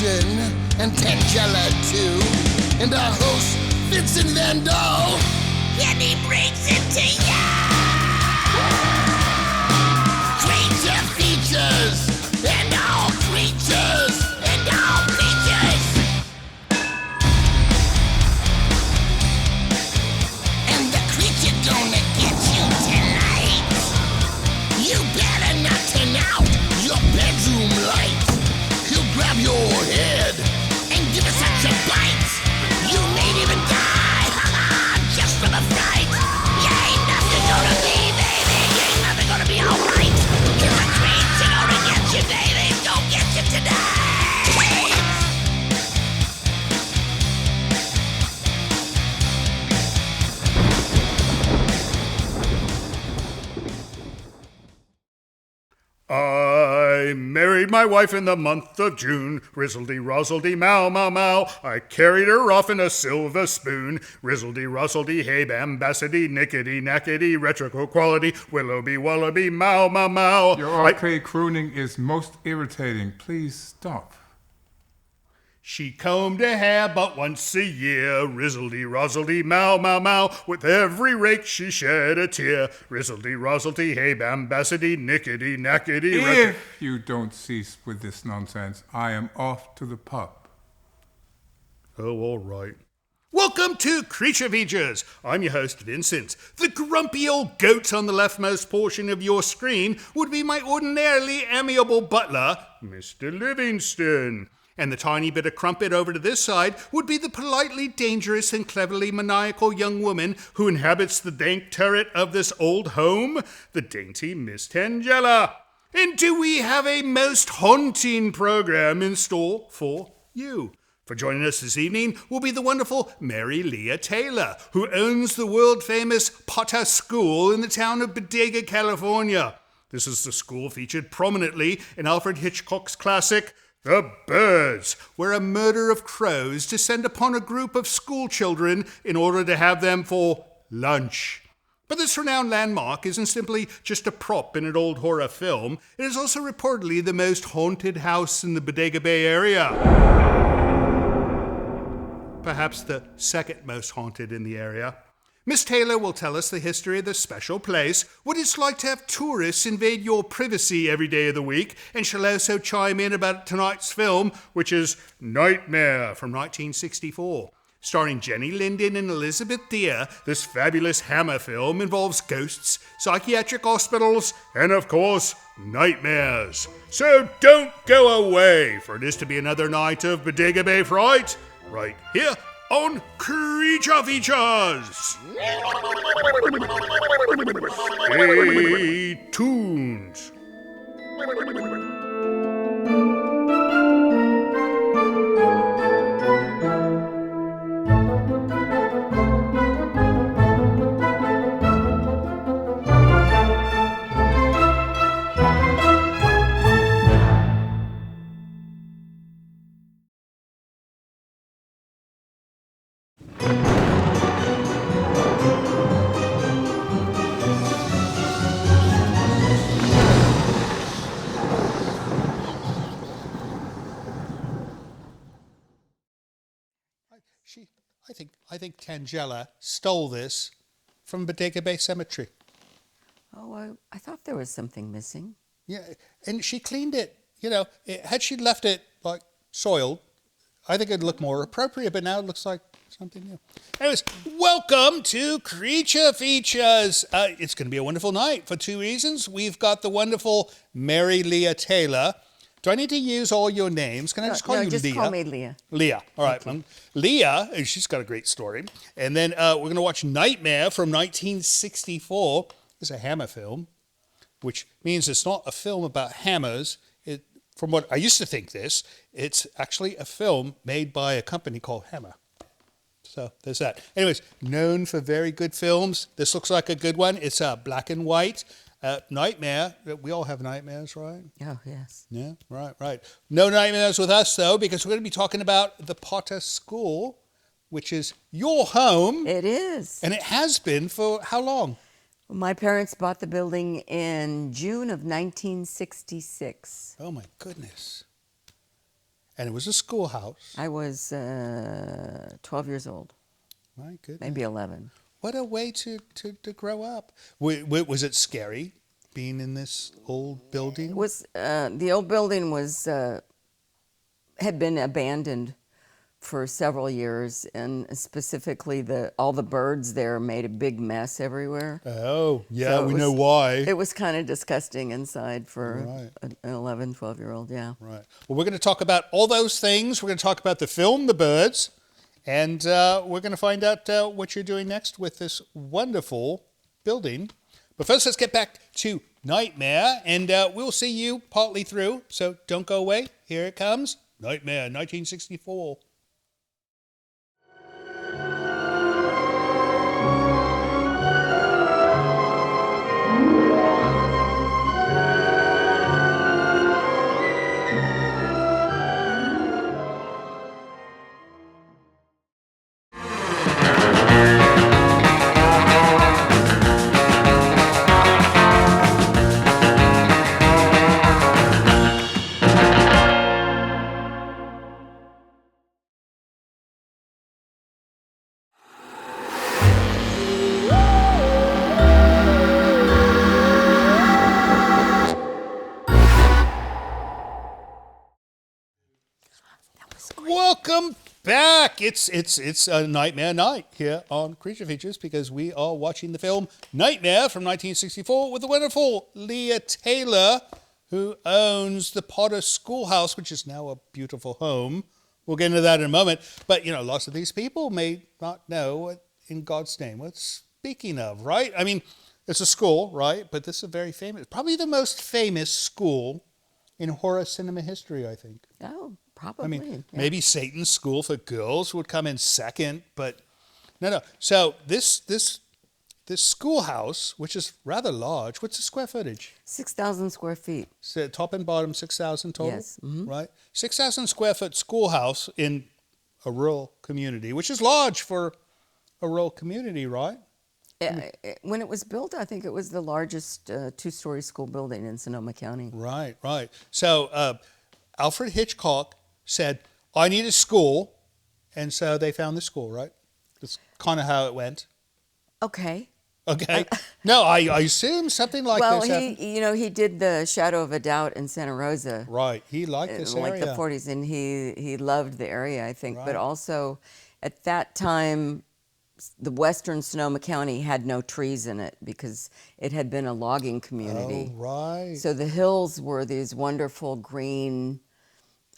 Winston and Tangela too, and our host Vincent Van Dahl. And he brings it to ya! Creature features and all creatures and all creatures. And the creature gonna get you tonight. You better not turn out your bedroom light. He'll grab your head and give it such a bite. You may even die, just from a fright. You ain't nothing gonna be, baby. You ain't nothing gonna be alright. Cause the creature gonna get you, baby. Gonna get you tonight. I married my wife in the month of June. Rizzledy-rozzledy, mow. I carried her off in a silver spoon. Rizzledy-rozzledy, hey, bambassity, nickety-nackety, retro quality, willoughby-wallaby, mow. Your arcade crooning is most irritating. Please stop. She combed her hair but once a year. Rizzledy-rozzledy, mow. With every rake she shed a tear. Rizzledy-rozzledy, hey, bambassity, nickety-nackety, If you don't cease with this nonsense, I am off to the pub. Oh, all right. Welcome to Creature Features. I'm your host, Vincent. The grumpy old goat on the leftmost portion of your screen would be my ordinarily amiable butler, Mr. Livingston. And the tiny bit of crumpet over to this side would be the politely dangerous and cleverly maniacal young woman who inhabits the dank turret of this old home, the dainty Miss Tangela. And do we have a most haunting program in store for you? For joining us this evening will be the wonderful Mary Leah Taylor, who owns the world-famous Bodega School in the town of Bodega, California. This is the school featured prominently in Alfred Hitchcock's classic, The Birds, where a murder of crows descend upon a group of school children in order to have them for lunch. But this renowned landmark isn't simply just a prop in an old horror film. It is also reportedly the most haunted house in the Bodega Bay area. Perhaps the second most haunted in the area. Miss Taylor will tell us the history of this special place, what it's like to have tourists invade your privacy every day of the week, and she'll also chime in about tonight's film, which is Nightmare from 1964. Starring Jenny Linden and Elizabeth Deer, this fabulous Hammer film involves ghosts, psychiatric hospitals, and of course, nightmares. So don't go away, for it is to be another night of Bodega Bay Fright, right here on Creature Features. Stay tuned. I think Tangela stole this from Bodega Bay Cemetery. Oh, I thought there was something missing. Yeah, and she cleaned it. You know, had she left it, like, soiled, I think it'd look more appropriate, but now it looks like something new. Anyways, welcome to Creature Features. It's going to be a wonderful night for two reasons. We've got the wonderful Mary Leah Taylor. Do I need to use all your names? Can I just call you just Leah? call me Leah. Leah. All right. Leah, she's got a great story. And then we're going to watch Nightmare from 1964. It's a Hammer film, which means it's not a film about hammers. From what I used to think it's actually a film made by a company called Hammer. So there's that. Anyways, known for very good films. This looks like a good one. It's black and white. Nightmare. We all have nightmares, right? Oh, yes. Yeah, right. No nightmares with us, though, because we're going to be talking about the Bodega School, which is your home. It is. And it has been for how long? Well, my parents bought the building in June of 1966. Oh, my goodness. And it was a schoolhouse. I was 12 years old, My goodness. maybe 11. What a way to grow up. Was it scary being in this old building? It was the old building was had been abandoned for several years, and specifically all the birds there made a big mess everywhere. Oh, yeah, So we know why. It was kind of disgusting inside for Right. an 11, 12-year-old, yeah. Right. Well, we're going to talk about all those things. We're going to talk about the film, The Birds, and we're going to find out what you're doing next with this wonderful building. But first, let's get back to Nightmare, and we'll see you partly through, so don't go away. Here it comes, Nightmare, 1964. Welcome back. It's a Nightmare night here on Creature Features because we are watching the film Nightmare from 1964 with the wonderful Leah Taylor, who owns the Potter Schoolhouse, which is now a beautiful home. We'll get into that in a moment. But, lots of these people may not know what, in God's name, what it's speaking of, right? I mean, it's a school, right? But this is a very famous, probably the most famous school in horror cinema history, I think. Oh, probably. I mean, yeah. maybe Satan's School for Girls would come in second, but no. So this schoolhouse, which is rather large, what's the square footage? 6,000 square feet. So top and bottom, 6,000 total? Yes. Mm-hmm. Right? 6,000 square foot schoolhouse in a rural community, which is large for a rural community, right? When it was built, I think it was the largest two-story school building in Sonoma County. Right. So Alfred Hitchcock said, I need a school, and so they found the school, right? That's kind of how it went. Okay. No, I assume something like Well, this happened. he did the Shadow of a Doubt in Santa Rosa. Right. He liked this like area. the 40s, and he loved the area, I think. Right. But also, at that time, the western Sonoma County had no trees in it because it had been a logging community. Oh, right. So the hills were these wonderful green,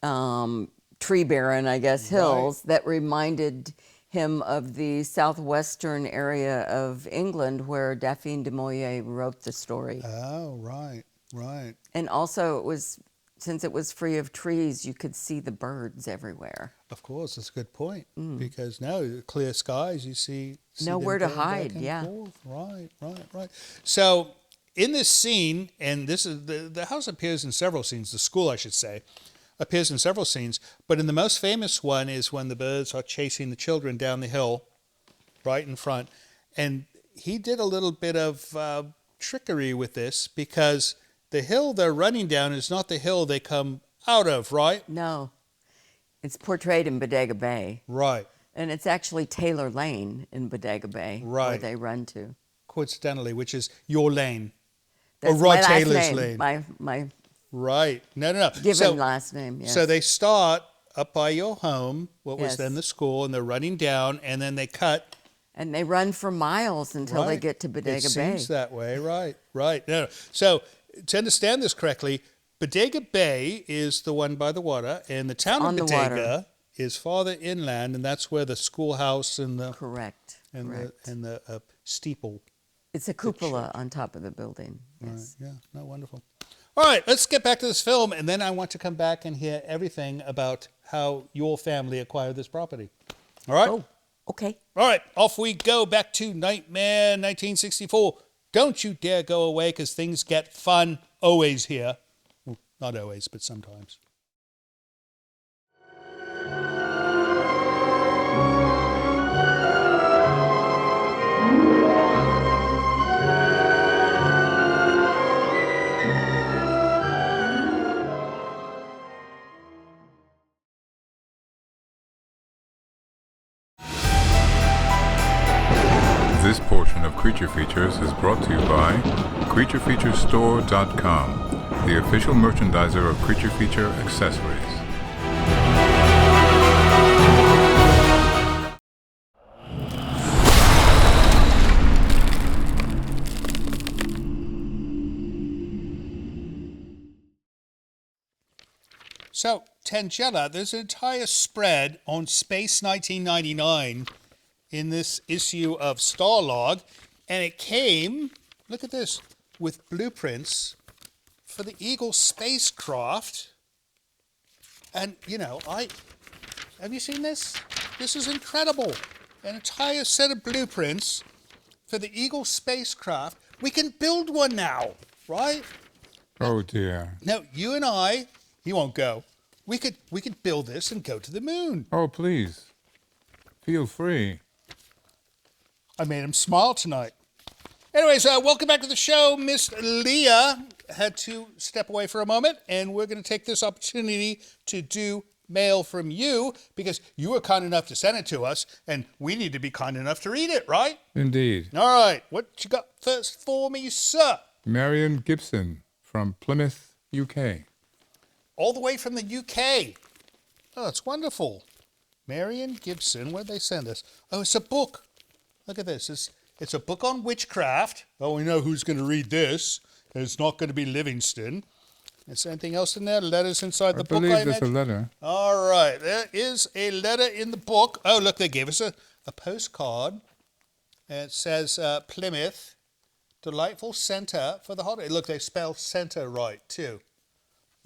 tree barren, I guess, hills that reminded him of the southwestern area of England where Daphne du Maurier wrote the story. Oh, right. And also, since it was free of trees, you could see the birds everywhere. Of course, that's a good point. Because now, clear skies, you see Nowhere them to going back hide, and yeah. forth. Right. So, in this scene, and this is the house appears in several scenes, the school, I should say, appears in several scenes, but in the most famous one is when the birds are chasing the children down the hill, right in front. And he did a little bit of trickery with this because the hill they're running down is not the hill they come out of, right? No, it's portrayed in Bodega Bay. Right. And it's actually Taylor Lane in Bodega Bay where Right. they run to. Coincidentally, which is your lane. That's or Rod my last Taylor's name, lane. My Right. No. given last name, yes. So they start up by your home, what was Yes. then the school, and they're running down, and then they cut. And they run for miles until they Right. get to Bodega It Bay. seems that way, right. No. So to understand this correctly, Bodega Bay is the one by the water, and the town On of the water. Bodega is farther inland, and that's where the schoolhouse and the Correct. steeple. It's a cupola on top of the building. Yes. Right. Yeah, no, wonderful. All right, let's get back to this film, and then I want to come back and hear everything about how your family acquired this property. All right? Oh, okay. All right, off we go back to Nightmare 1964. Don't you dare go away because things get fun always here. Well, not always, but sometimes. edition of Creature Features is brought to you by CreatureFeatureStore.com, the official merchandiser of Creature Feature accessories. So, Tangella, there's an entire spread on Space 1999 in this issue of Starlog, and it came, look at this, with blueprints for the Eagle spacecraft. And, have you seen this? This is incredible. An entire set of blueprints for the Eagle spacecraft. We can build one now, right? Oh dear. Now, you and I, he won't go. We could build this and go to the moon. Oh, please. Feel free. I made him smile tonight. Anyways, welcome back to the show. Miss Leah had to step away for a moment, and we're going to take this opportunity to do mail from you because you were kind enough to send it to us, and we need to be kind enough to read it, right? Indeed. All right. What you got first for me, sir? Marion Gibson from Plymouth, UK. All the way from the UK. Oh, that's wonderful. Marion Gibson, where'd they send us? Oh, it's a book. Look at this. It's a book on witchcraft. Oh, we know who's going to read this. It's not going to be Livingston. Is there anything else in there? Letters inside the book, I believe there's a imagine? letter. All right. There is a letter in the book. Oh, look, they gave us a postcard. And it says Plymouth, delightful center for the holiday. Look, they spell center right, too.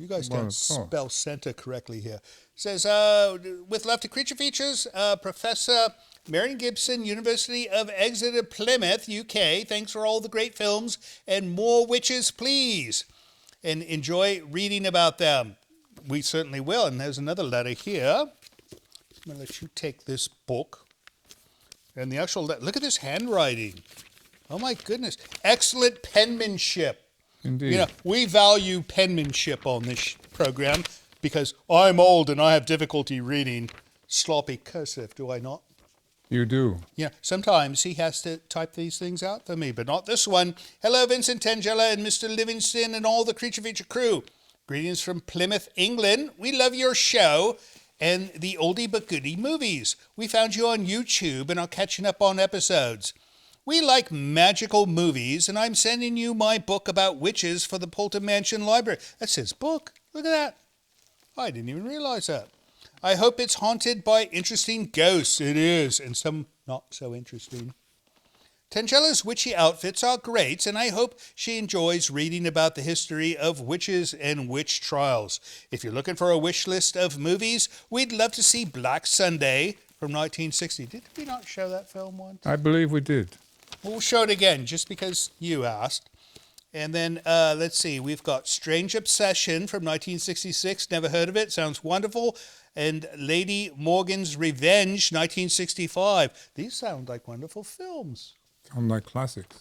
You guys don't spell center correctly here. It says, with love to Creature Features, Professor Marion Gibson, University of Exeter, Plymouth, UK. Thanks for all the great films and more witches, please. And enjoy reading about them. We certainly will. And there's another letter here. I'm going to let you take this book. And the actual letter, look at this handwriting. Oh, my goodness. Excellent penmanship. Indeed. We value penmanship on this program because I'm old and I have difficulty reading sloppy cursive, do I not? You do. Yeah, sometimes he has to type these things out for me, but not this one. Hello, Vincent, Tangella, and Mr. Livingston and all the Creature Feature crew. Greetings from Plymouth, England. We love your show and the oldie but goodie movies. We found you on YouTube and are catching up on episodes. We like magical movies, and I'm sending you my book about witches for the Poulter Mansion Library. That's his book. Look at that. I didn't even realize that. I hope it's haunted by interesting ghosts. It is, and some not so interesting. Tangella's witchy outfits are great, and I hope she enjoys reading about the history of witches and witch trials. If you're looking for a wish list of movies, we'd love to see Black Sunday from 1960. Did we not show that film once? I believe we did. We'll show it again, just because you asked. And then, let's see, we've got Strange Obsession from 1966. Never heard of it. Sounds wonderful. And Lady Morgan's Revenge, 1965. These sound like wonderful films. Sound like classics.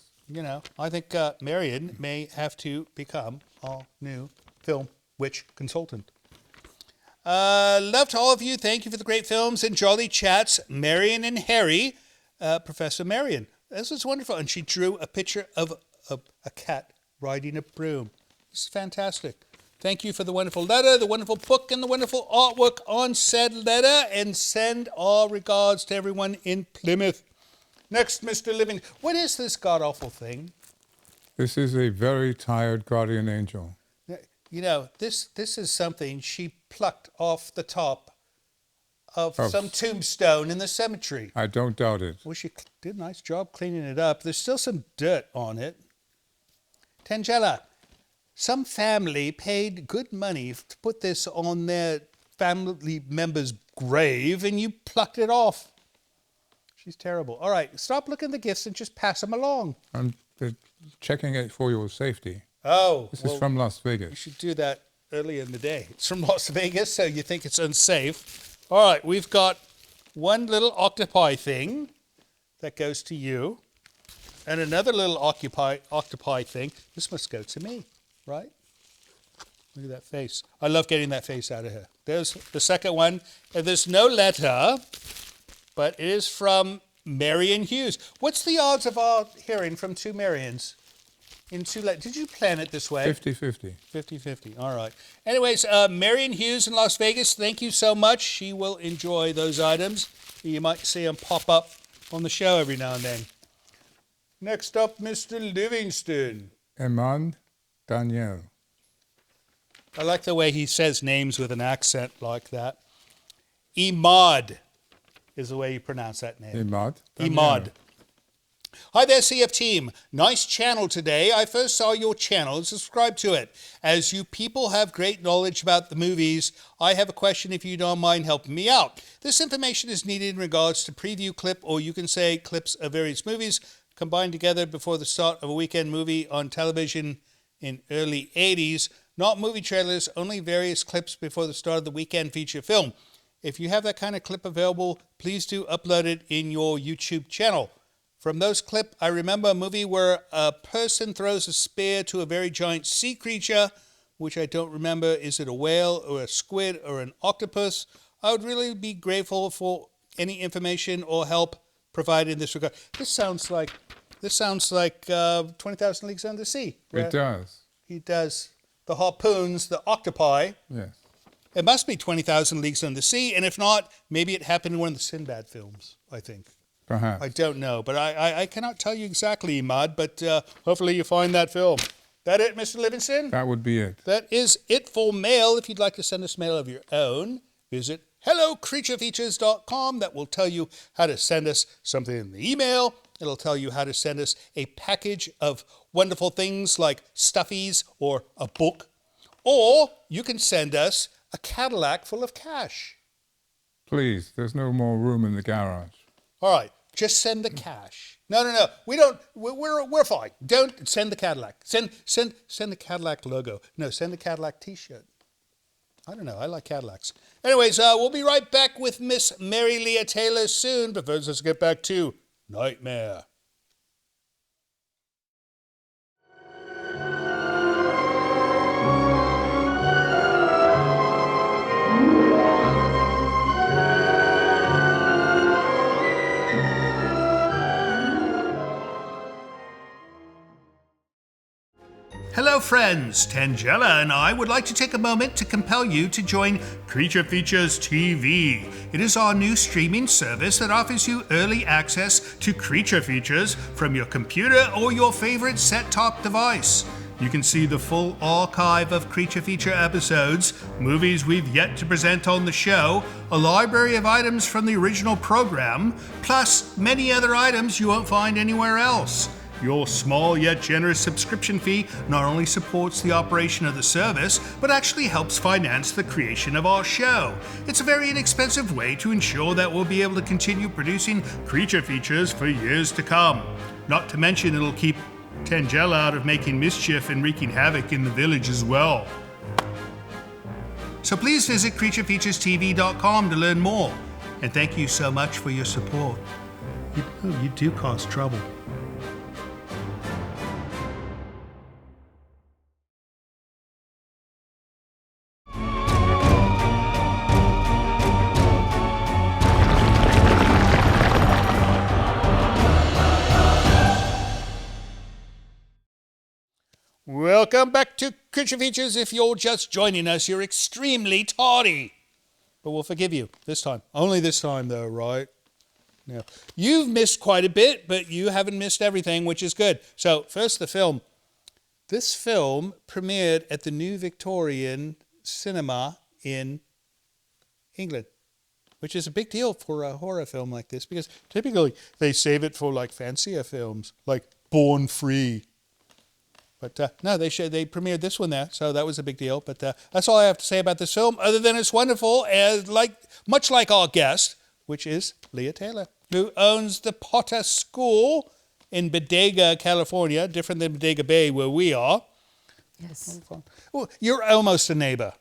I think Marion may have to become our new film witch consultant. Love to all of you. Thank you for the great films and jolly chats. Marion and Harry, Professor Marion. This is wonderful. And she drew a picture of a cat riding a broom. This is fantastic. Thank you for the wonderful letter, the wonderful book, and the wonderful artwork on said letter. And send our regards to everyone in Plymouth. Next, Mr. Living. What is this god-awful thing? This is a very tired guardian angel. This is something she plucked off the top of some tombstone in the cemetery. I don't doubt it. Well, she did a nice job cleaning it up. There's still some dirt on it. Tangella, some family paid good money to put this on their family member's grave, and you plucked it off. She's terrible. All right, stop looking at the gifts and just pass them along. I'm checking it for your safety. Oh. This is from Las You Vegas. should do that earlier in the day. It's from Las Vegas, so you think it's unsafe. All right, we've got one little octopi thing that goes to you, and another little octopi thing. This must go to me, right? Look at that face. I love getting that face out of her. There's the second one. And there's no letter, but it is from Marion Hughes. What's the odds of our hearing from two Marions? Did you plan it this way? 50-50. 50-50. All right. Anyways, Marion Hughes in Las Vegas, thank you so much. She will enjoy those items. You might see them pop up on the show every now and then. Next up, Mr. Livingston. Emad Daniel. I like the way he says names with an accent like that. Emad is the way you pronounce that name. Emad. Emad. Hi there, CF team. Nice channel today. I first saw your channel and subscribed to it. As you people have great knowledge about the movies, I have a question if you don't mind helping me out. This information is needed in regards to preview clip, or you can say clips of various movies combined together before the start of a weekend movie on television in early 80s. Not movie trailers, only various clips before the start of the weekend feature film. If you have that kind of clip available, please do upload it in your YouTube channel. From those clips, I remember a movie where a person throws a spear to a very giant sea creature, which I don't remember. Is it a whale or a squid or an octopus? I would really be grateful for any information or help provided in this regard. This sounds like 20,000 Leagues Under the Sea. It does. He does the harpoons, the octopi. Yes. It must be 20,000 Leagues Under the Sea, and if not, maybe it happened in one of the Sinbad films, I think. Perhaps. I don't know, but I cannot tell you exactly, Emad, but hopefully you find that film. That it, Mr. Livingston? That would be it. That is it for mail. If you'd like to send us mail of your own, visit hellocreaturefeatures.com. That will tell you how to send us something in the email. It'll tell you how to send us a package of wonderful things like stuffies or a book. Or you can send us a Cadillac full of cash. Please, there's no more room in the garage. All right, just send the cash. No. We don't. We're fine. Don't send the Cadillac. Send the Cadillac logo. No, send the Cadillac T-shirt. I don't know. I like Cadillacs. Anyways, we'll be right back with Miss Mary Leah Taylor soon. But first, let's get back to Nightmare. Hello friends, Tangela and I would like to take a moment to compel you to join Creature Features TV. It is our new streaming service that offers you early access to Creature Features from your computer or your favorite set-top device. You can see the full archive of Creature Feature episodes, movies we've yet to present on the show, a library of items from the original program, plus many other items you won't find anywhere else. Your small yet generous subscription fee not only supports the operation of the service, but actually helps finance the creation of our show. It's a very inexpensive way to ensure that we'll be able to continue producing Creature Features for years to come. Not to mention it'll keep Tangela out of making mischief and wreaking havoc in the village as well. So please visit CreatureFeaturesTV.com to learn more. And thank you so much for your support. You do cause trouble. Welcome back to Creature Features. If you're just joining us, you're extremely tardy. But we'll forgive you this time. Only this time, though, right? Now, you've missed quite a bit, but you haven't missed everything, which is good. So, first, the film. This film premiered at the New Victorian Cinema in England, which is a big deal for a horror film like this, because typically they save it for, like, fancier films, like Born Free. But no, they premiered this one there, so that was a big deal. But that's all I have to say about this film, other than it's wonderful, much like our guest, which is Leah Taylor, who owns the Bodega School in Bodega, California, different than Bodega Bay, where we are. Yes. Well, you're almost a neighbor.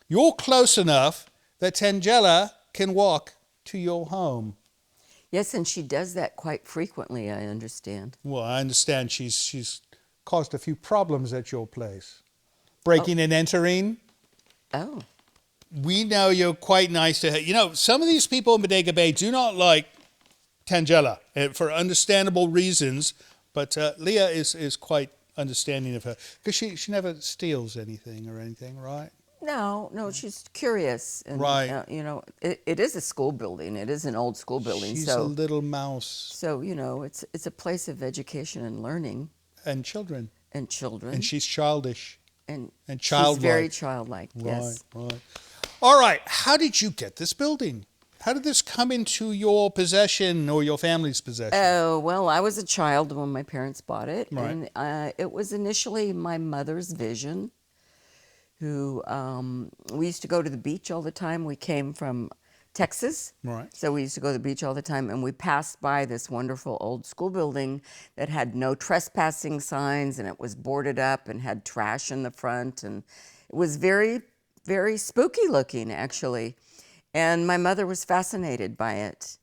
You're close enough that Tangela can walk to your home. Yes, and she does that quite frequently, I understand. Well, I understand she's caused a few problems at your place. Breaking and entering. Oh. We know you're quite nice to her. You know, some of these people in Bodega Bay do not like Tangella, for understandable reasons. But Leah is quite understanding of her because she never steals anything or anything, right? No, she's curious, and Right. it is a school building. It is an old school building, She's a little mouse. so it's a place of education and learning And children. and children, And she's childish. and and she's very childlike. childlike. Right, Yes. right. All right. How did you get this building? How did this come into your possession or your family's possession? Oh, well, I was a child when my parents bought it, Right. and it was initially my mother's vision. Who we used to go to the beach all the time. We came from Texas, Right. so we used to go to the beach all the time, and we passed by this wonderful old school building that had no trespassing signs, and it was boarded up and had trash in the front, and it was very, very spooky looking, actually. And my mother was fascinated by it.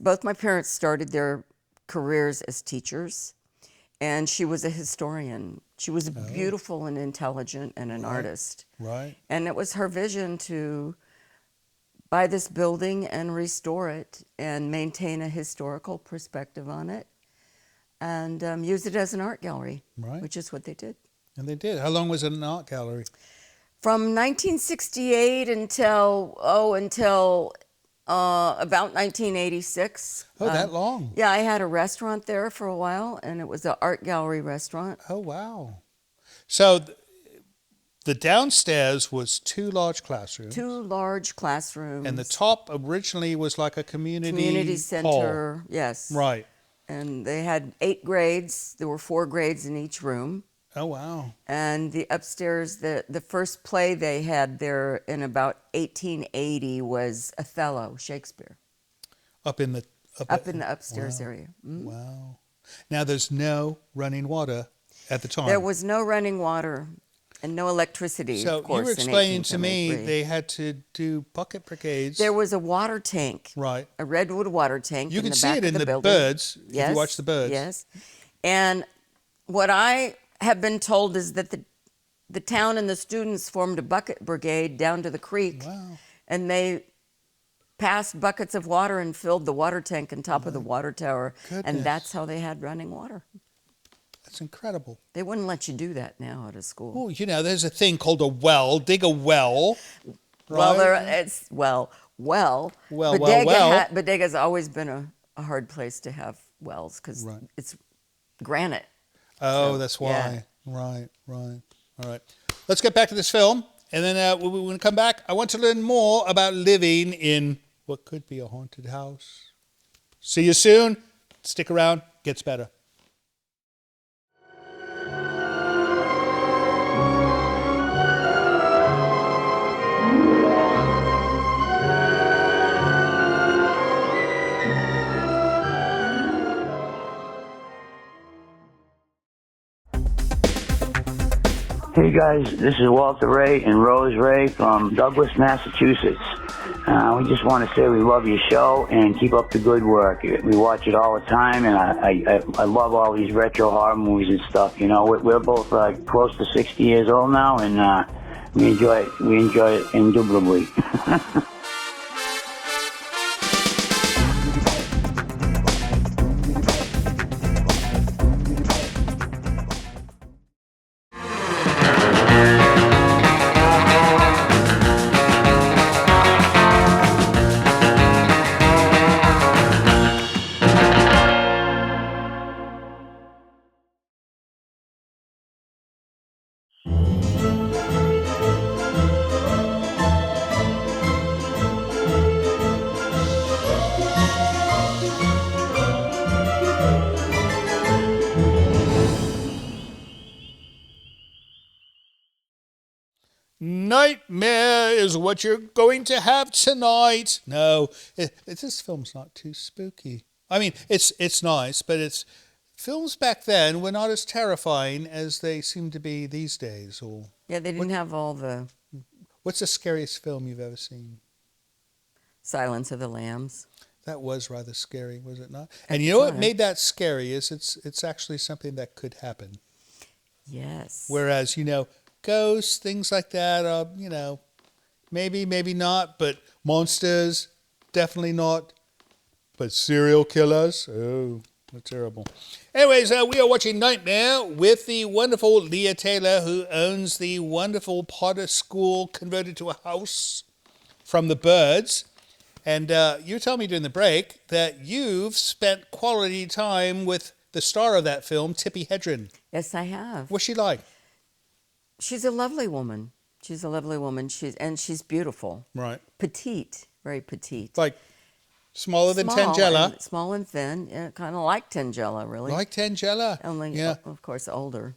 Both my parents started their careers as teachers, and she was a historian. She was beautiful and intelligent and an artist. Right. And it was her vision to buy this building and restore it and maintain a historical perspective on it and use it as an art gallery, Right. which is what they did. And they did. How long was it an art gallery? From 1968 until about 1986. Oh, that long. Yeah, I had a restaurant there for a while, and it was an art gallery restaurant. Oh, wow. So the downstairs was two large classrooms. Two large classrooms. And the top originally was like a community center, hall. yes. Right. And they had 8 grades. There were 4 grades in each room. Oh, wow. And the upstairs, the first play they had there in about 1880 was Othello, Shakespeare, Up in the upstairs area. Mm. Wow. Now there's no running water at the time. There was no running water and no electricity, So of course, you were in explaining to me 1873. they had to do bucket brigades. There was a water tank, Right. a redwood water tank. You in can the see back it of in the building. birds if Yes, you watch the birds. Yes, and what I have been told is that the town and the students formed a bucket brigade down to the creek, Wow. and they passed buckets of water and filled the water tank on top of the water tower, Goodness. and that's how they had running water. That's incredible. They wouldn't let you do that now at a school. Oh, there's a thing called a well. Dig a well. Well, right? well. Well. Bodega's always been a hard place to have wells because Right. it's granite. Oh, So, that's why. yeah. Right. All right. Let's get back to this film. And then when we come back, I want to learn more about living in what could be a haunted house. See you soon. Stick around. Gets better. Hey guys, this is Walter Ray and Rose Ray from Douglas, Massachusetts. We just want to say we love your show and keep up the good work. We watch it all the time, and I love all these retro horror movies and stuff. We're both close to 60 years old now, and we enjoy it. We enjoy it indubitably. Nightmare is what you're going to have tonight. No, this film's not too spooky. I mean, it's nice, but films back then were not as terrifying as they seem to be these days. Or Yeah, they didn't have all the what's the scariest film you've ever seen? Silence of the Lambs. That was rather scary, was it not? At And the you know what time. made that scary is it's actually something that could happen. Yes. Whereas, ghosts, things like that are, maybe not, but monsters, definitely not. But serial killers? Oh, they're terrible. Anyways, we are watching Nightmare with the wonderful Leah Taylor, who owns the wonderful Potter School converted to a house from the birds. And you told me during the break that you've spent quality time with the star of that film, Tippi Hedren. Yes, I have. What's she like? She's a lovely woman. She's a lovely woman. She's beautiful. Right. Petite, very petite. Like smaller than Small Tangela. small and thin. Yeah, kind of like Tangela, really. Like Tangela. Only, yeah. of course, older.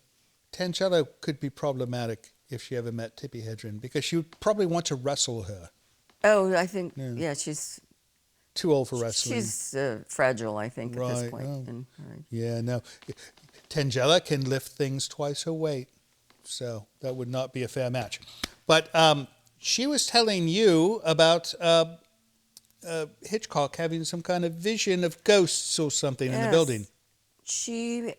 Tangela could be problematic if she ever met Tippi Hedren because she would probably want to wrestle her. Oh, I think, yeah, she's too old for wrestling. She's fragile, I think, at this point. Oh. Right. Yeah, no. Tangela can lift things twice her weight, so that would not be a fair match. But she was telling you about Hitchcock having some kind of vision of ghosts or something in the building. She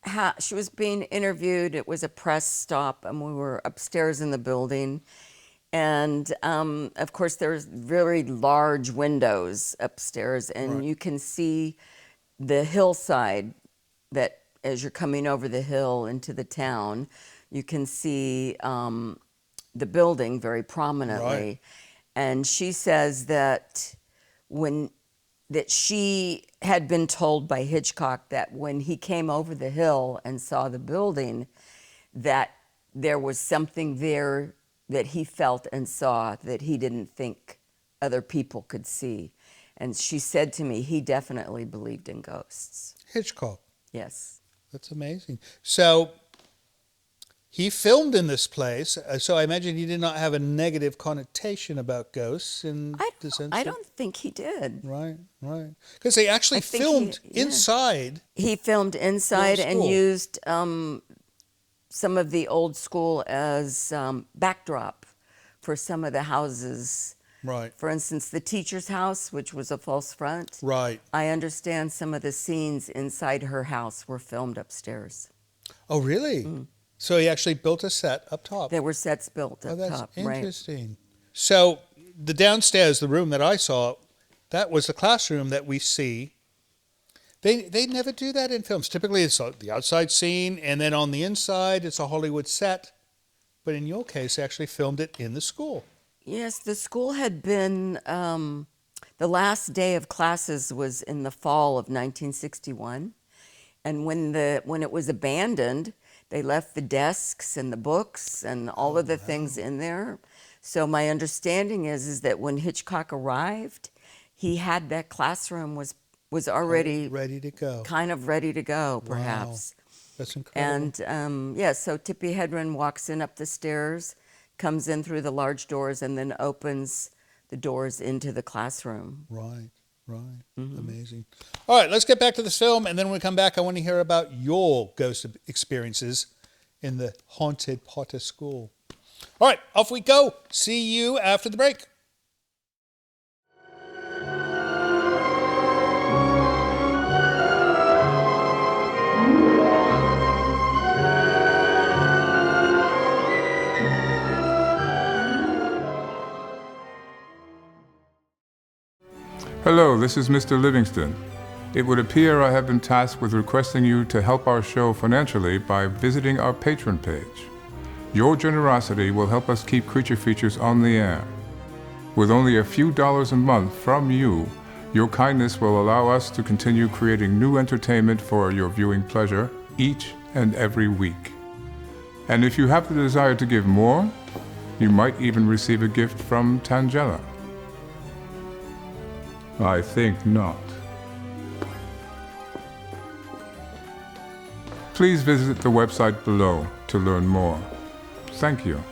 was being interviewed. It was a press stop, and we were upstairs in the building. And, of course, there's very large windows upstairs, and you can see the hillside that as you're coming over the hill into the town, you can see the building very prominently. Right. And she says that that she had been told by Hitchcock that when he came over the hill and saw the building, that there was something there that he felt and saw that he didn't think other people could see. And she said to me, he definitely believed in ghosts. Hitchcock. Yes. That's amazing. So he filmed in this place, so I imagine he did not have a negative connotation about ghosts in the sense I don't think he did. Right. Because they actually filmed inside. He filmed inside and school. used some of the old school as backdrop for some of the houses. Right. For instance, the teacher's house, which was a false front. Right. I understand some of the scenes inside her house were filmed upstairs. Oh, really? So he actually built a set up top. There were sets built up that's top. interesting. Right. So the downstairs, the room that I saw, that was the classroom that we see. They never do that in films. Typically, it's the outside scene, and then on the inside, it's a Hollywood set. But in your case, they actually filmed it in the school. Yes, the school had been, the last day of classes was in the fall of 1961. And when it was abandoned, they left the desks and the books and all of the things in there. So my understanding is that when Hitchcock arrived, he had that classroom was already ready to go. Kind of ready to go, perhaps. Wow. That's incredible. And so Tippi Hedren walks in up the stairs, comes in through the large doors, and then opens the doors into the classroom. Right. Amazing. All right, let's get back to this film, and then when we come back, I want to hear about your ghost experiences in the haunted Potter School. All right, off we go. See you after the break. Hello, this is Mr. Livingston. It would appear I have been tasked with requesting you to help our show financially by visiting our Patreon page. Your generosity will help us keep Creature Features on the air. With only a few dollars a month from you, your kindness will allow us to continue creating new entertainment for your viewing pleasure each and every week. And if you have the desire to give more, you might even receive a gift from Tangela. I think not. Please visit the website below to learn more. Thank you.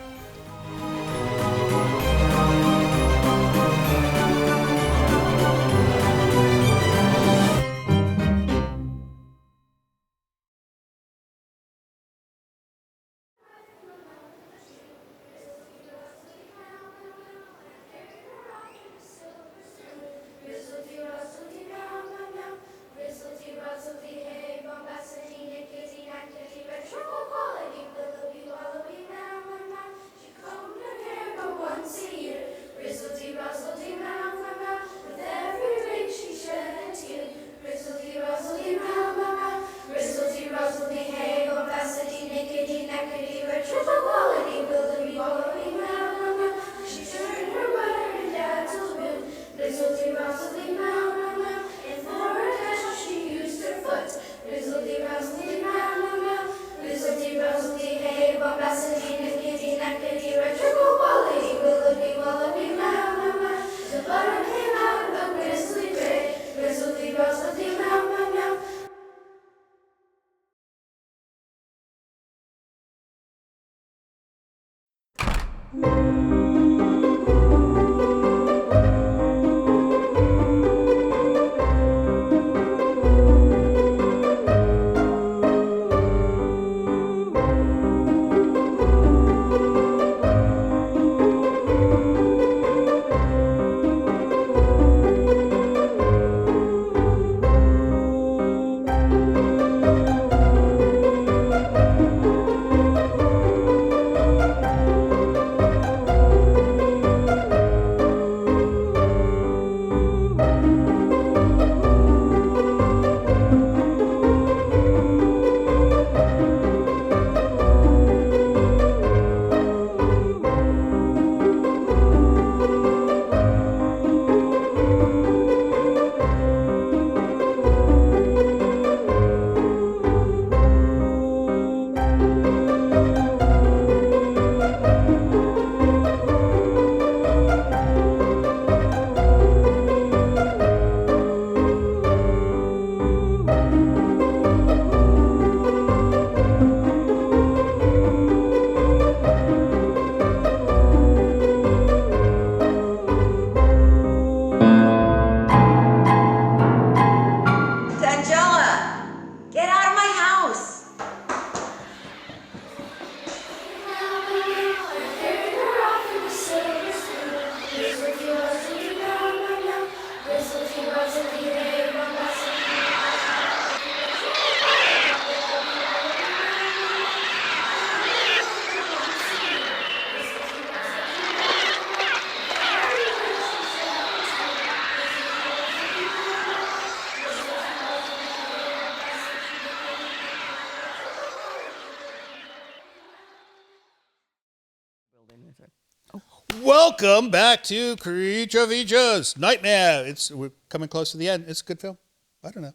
Welcome back to Creature Features Nightmare. We're coming close to the end. It's a good film. I don't know.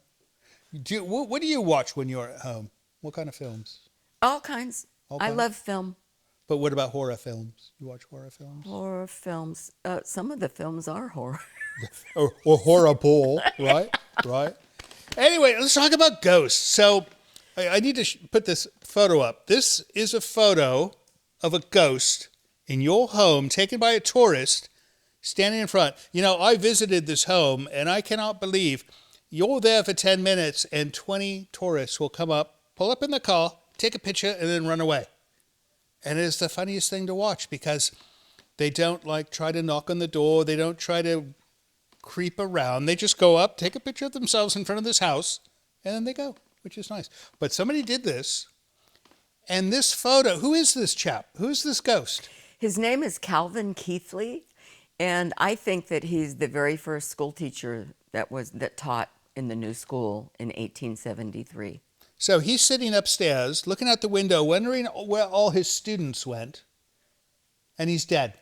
What do you watch when you're at home? What kind of films? All kinds. All I kinds? love film. But what about horror films? You watch horror films? Horror films. Some of the films are horror. or horrible, right? Right. Anyway, let's talk about ghosts. So I need to put this photo up. This is a photo of a ghost in your home taken by a tourist standing in front. You know, I visited this home, and I cannot believe you're there for 10 minutes and 20 tourists will come up, pull up in the car, take a picture, and then run away. And it's the funniest thing to watch because they don't try to knock on the door. They don't try to creep around. They just go up, take a picture of themselves in front of this house, and then they go, which is nice. But somebody did this, and this photo, who is this chap? Who's this ghost? His name is Calvin Keithley, and I think that he's the very first school teacher that taught in the new school in 1873. So he's sitting upstairs, looking out the window, wondering where all his students went, and he's dead.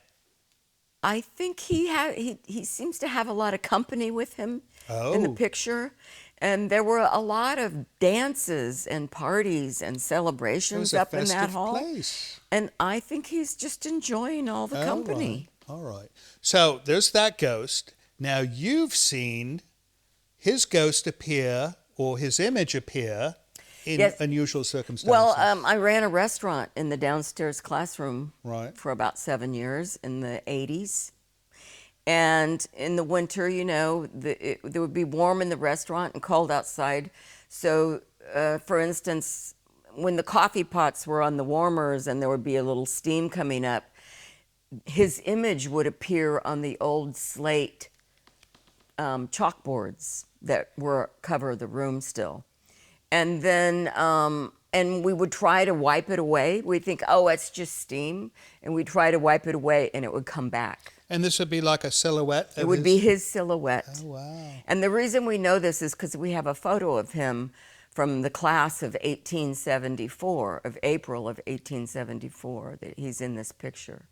I think he seems to have a lot of company with him in the picture. And there were a lot of dances and parties and celebrations up in that hall. Place. And I think he's just enjoying all the company. All right. So there's that ghost. Now you've seen his ghost appear, or his image appear, in unusual circumstances. Well, I ran a restaurant in the downstairs classroom for about 7 years in the 80s. And in the winter, you know, it would be warm in the restaurant and cold outside. So, for instance, when the coffee pots were on the warmers and there would be a little steam coming up, his image would appear on the old slate chalkboards that cover the room still. And then, and we would try to wipe it away. We'd think, oh, it's just steam. And we'd try to wipe it away and it would come back. And this would be like a silhouette? It would be his silhouette. Oh, wow. And the reason we know this is because we have a photo of him from the class of 1874, of April of 1874, that he's in this picture.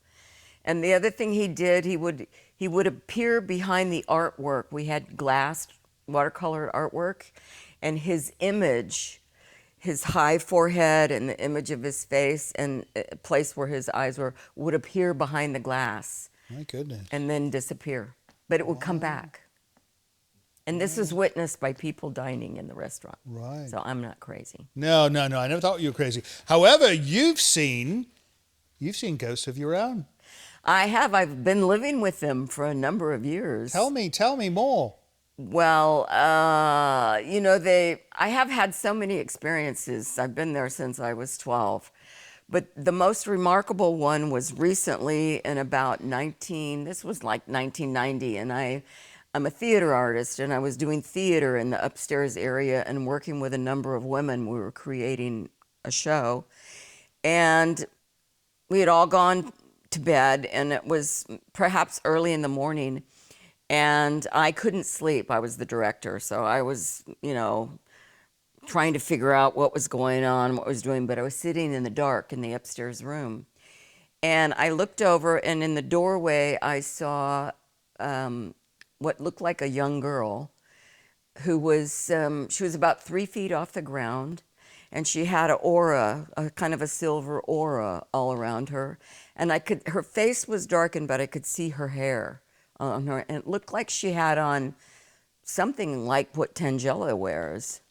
And the other thing he did, he would appear behind the artwork. We had glass watercolor artwork, and his image, his high forehead and the image of his face and a place where his eyes were, would appear behind the glass. My goodness. And then disappear. But it would come back. And this is witnessed by people dining in the restaurant. Right. So I'm not crazy. No. I never thought you were crazy. However, you've seen ghosts of your own. I have. I've been living with them for a number of years. Tell me more. Well, you know, I have had so many experiences. I've been there since I was 12. But the most remarkable one was recently in about this was like 1990, and I'm a theater artist, and I was doing theater in the upstairs area and working with a number of women. We were creating a show, and we had all gone to bed, and it was perhaps early in the morning, and I couldn't sleep. I was the director, so I was, you know, trying to figure out what was going on, what I was doing, but I was sitting in the dark in the upstairs room. And I looked over, and in the doorway, I saw what looked like a young girl who was, she was about 3 feet off the ground, and she had an aura, a kind of a silver aura all around her. And her face was darkened, but I could see her hair on her, and it looked like she had on something like what Tangela wears.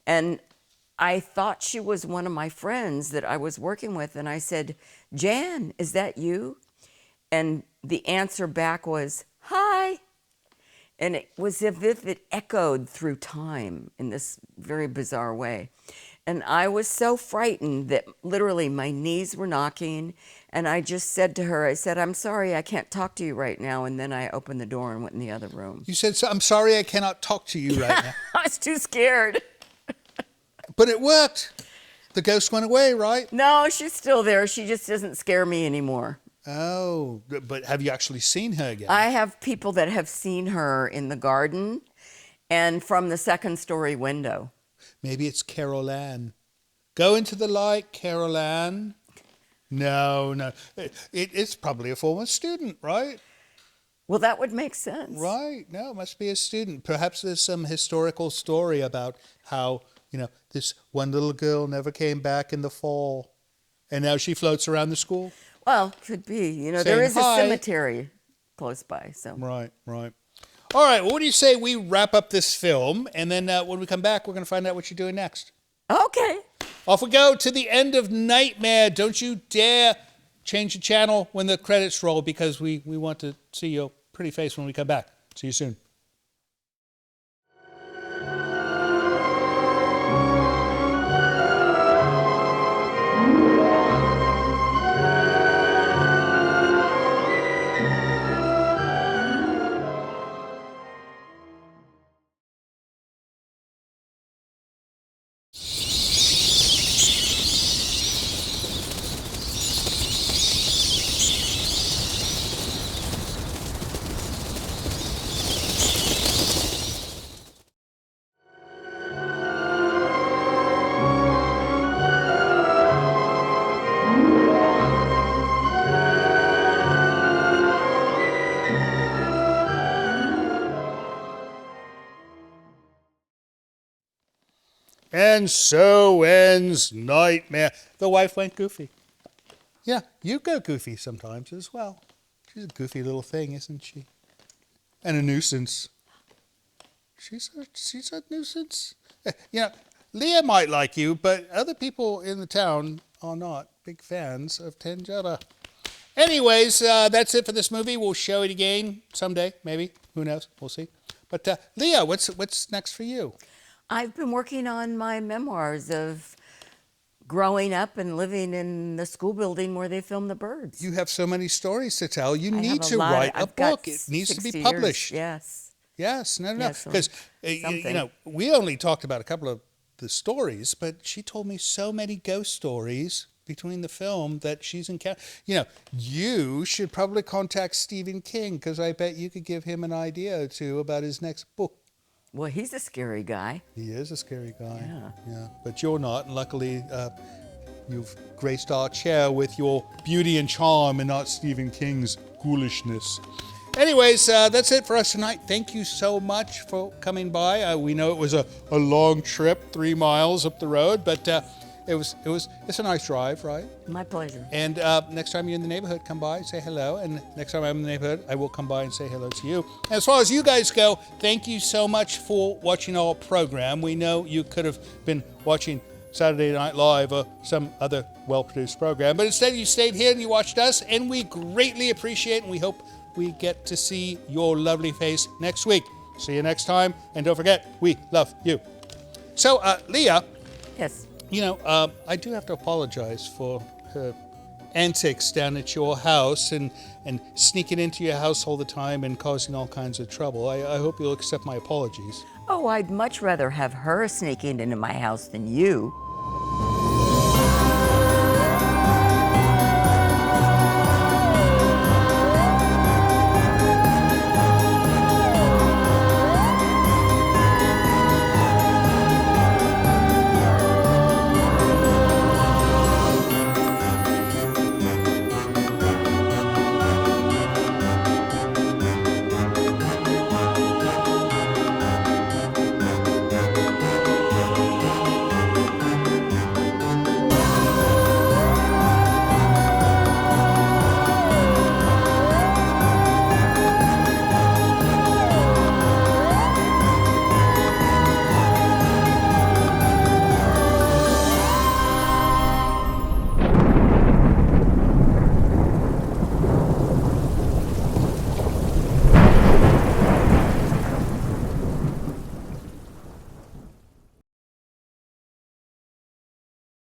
And I thought she was one of my friends that I was working with, and I said, "Jan, is that you?" And the answer back was, "Hi." And it was as if it echoed through time in this very bizarre way. And I was so frightened that literally my knees were knocking, and I just said to her, I said, "I'm sorry, I can't talk to you right now." And then I opened the door and went in the other room. You said, "I'm sorry, I cannot talk to you right now." I was too scared. But it worked. The ghost went away, right? No, she's still there. She just doesn't scare me anymore. Oh, but have you actually seen her again? I have people that have seen her in the garden and from the second-story window. Maybe it's Carol Ann. Go into the light, Carol Ann. No, no. It's probably a former student, right? Well, that would make sense. Right. No, it must be a student. Perhaps there's some historical story about how, this one little girl never came back in the fall, and now she floats around the school. Well, could be. There Saying is a hi. cemetery close by, so. Right, right. All right, well, what do you say we wrap up this film, and then when we come back, we're going to find out what you're doing next. Okay. Off we go to the end of Nightmare. Don't you dare change the channel when the credits roll, because we want to see your pretty face when we come back. See you soon. And so ends Nightmare. The wife went goofy. Yeah, you go goofy sometimes as well. She's a goofy little thing, isn't she? And a nuisance. She's a nuisance. Leah might like you, but other people in the town are not big fans of Tangetta. Anyways, that's it for this movie. We'll show it again someday, maybe. Who knows? We'll see. But Leah, what's next for you? I've been working on my memoirs of growing up and living in the school building where they film the birds. You have so many stories to tell. You I need have to write a I've got book. It needs to be 60 published. Years. Yes, no. Yes, Because, something. we only talked about a couple of the stories, but she told me so many ghost stories between the film that she's encountered. You should probably contact Stephen King, because I bet you could give him an idea or two about his next book. Well, he's a scary guy. He is a scary guy. Yeah. But you're not. And luckily, you've graced our chair with your beauty and charm and not Stephen King's ghoulishness. Anyways, that's it for us tonight. Thank you so much for coming by. We know it was a long trip, 3 miles up the road, but it's a nice drive, right? My pleasure. And next time you're in the neighborhood, come by, say hello. And next time I'm in the neighborhood, I will come by and say hello to you. And as far as you guys go, thank you so much for watching our program. We know you could have been watching Saturday Night Live or some other well-produced program, but instead you stayed here and you watched us, and we greatly appreciate it, and we hope we get to see your lovely face next week. See you next time, and don't forget, we love you. So, Leah. Yes. I do have to apologize for her antics down at your house and sneaking into your house all the time and causing all kinds of trouble. I hope you'll accept my apologies. Oh, I'd much rather have her sneaking into my house than you.